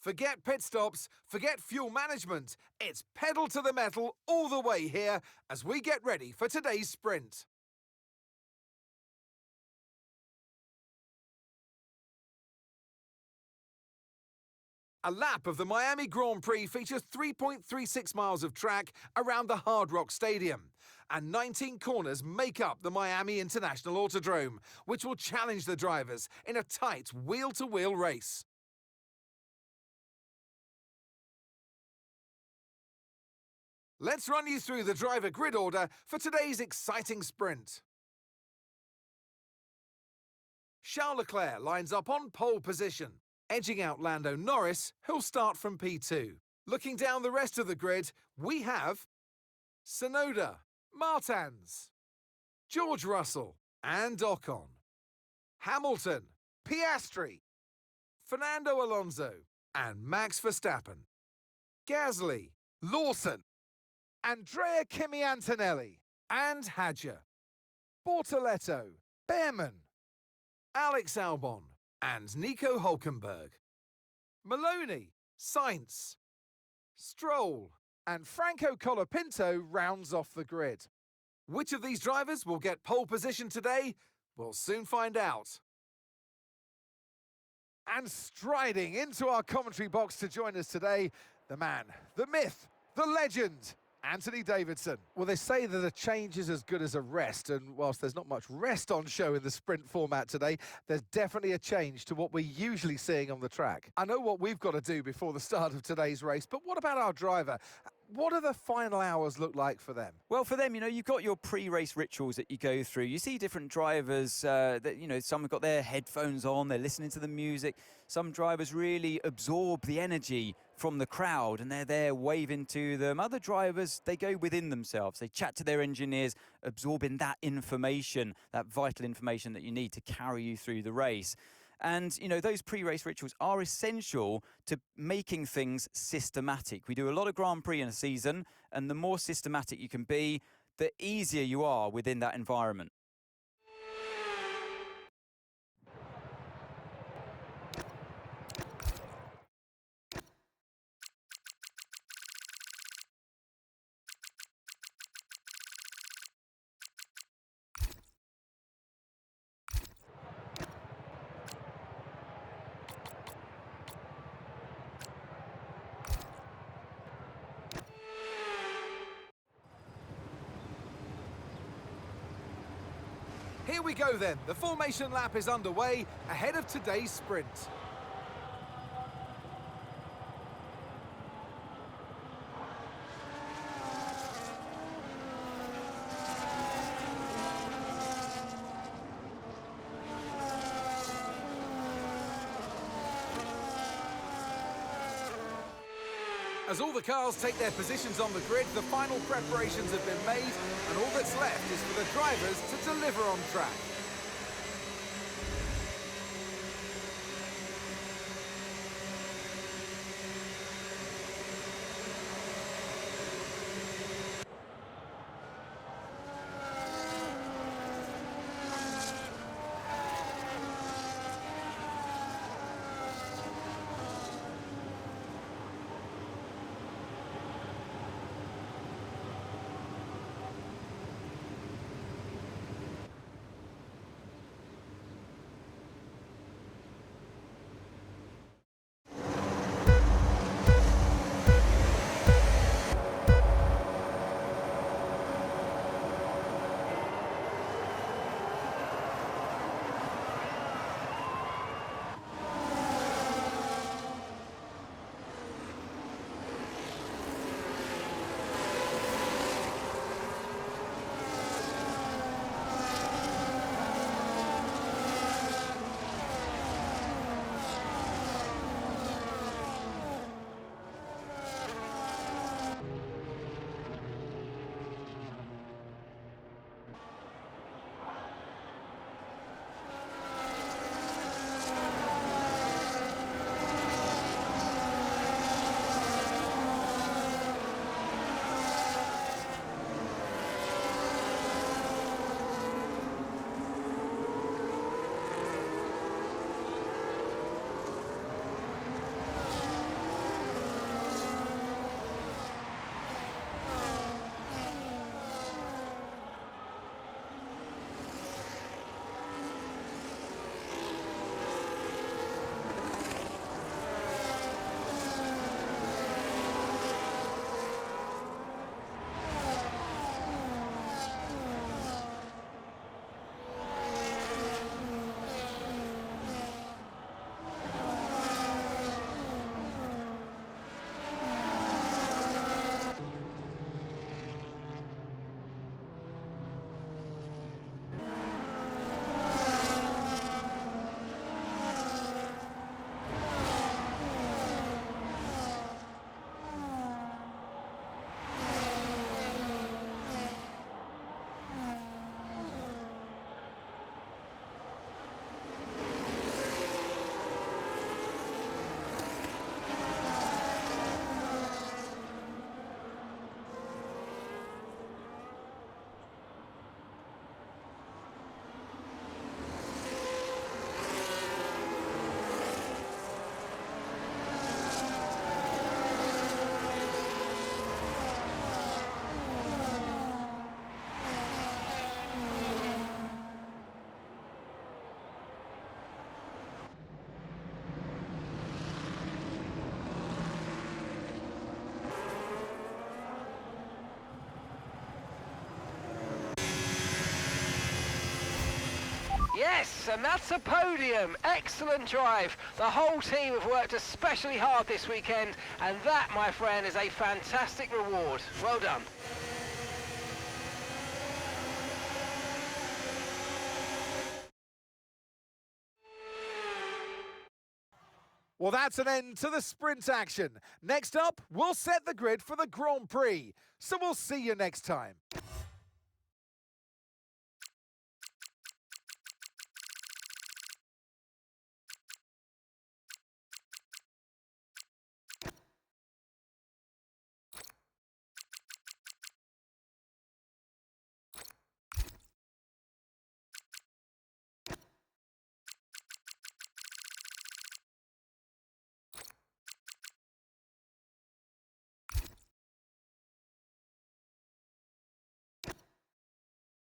Forget pit stops, forget fuel management. It's pedal to the metal all the way here as we get ready for today's sprint. A lap of the Miami Grand Prix features 3.36 miles of track around the Hard Rock Stadium, and 19 corners make up the Miami International Autodrome, which will challenge the drivers in a tight wheel-to-wheel race. Let's run you through the driver grid order for today's exciting sprint. Charles Leclerc lines up on pole position, edging out Lando Norris, who'll start from P2. Looking down the rest of the grid, we have Tsunoda, Martins, George Russell and Ocon, Hamilton, Piastri, Fernando Alonso and Max Verstappen, Gasly, Lawson, Andrea Kimi Antonelli and Hadjar, Bortoletto, Behrman, Alex Albon and Nico Hülkenberg, Maloney, Sainz, Stroll and Franco Colapinto rounds off the grid. Which of these drivers will get pole position today? We'll soon find out. And striding into our commentary box to join us today, the man, the myth, the legend, Anthony Davidson. Well, they say that a change is as good as a rest, and whilst there's not much rest on show in the sprint format today, there's definitely a change to what we're usually seeing on the track. I know what we've got to do before the start of today's race, but what about our driver? What do the final hours look like for them? Well, for them, you've got your pre-race rituals that you go through. You see different drivers that, some have got their headphones on, they're listening to the music. Some drivers really absorb the energy from the crowd and they're there waving to them. Other drivers, they go within themselves. They chat to their engineers, absorbing that information, that vital information that you need to carry you through the race. And, those pre-race rituals are essential to making things systematic. We do a lot of Grand Prix in a season, and the more systematic you can be, the easier you are within that environment. Here we go then, the formation lap is underway ahead of today's sprint. As all the cars take their positions on the grid, the final preparations have been made, and all that's left is for the drivers to deliver on track. Yes, and that's a podium. Excellent drive. The whole team have worked especially hard this weekend, and that, my friend, is a fantastic reward. Well done. Well, that's an end to the sprint action. Next up, we'll set the grid for the Grand Prix. So we'll see you next time.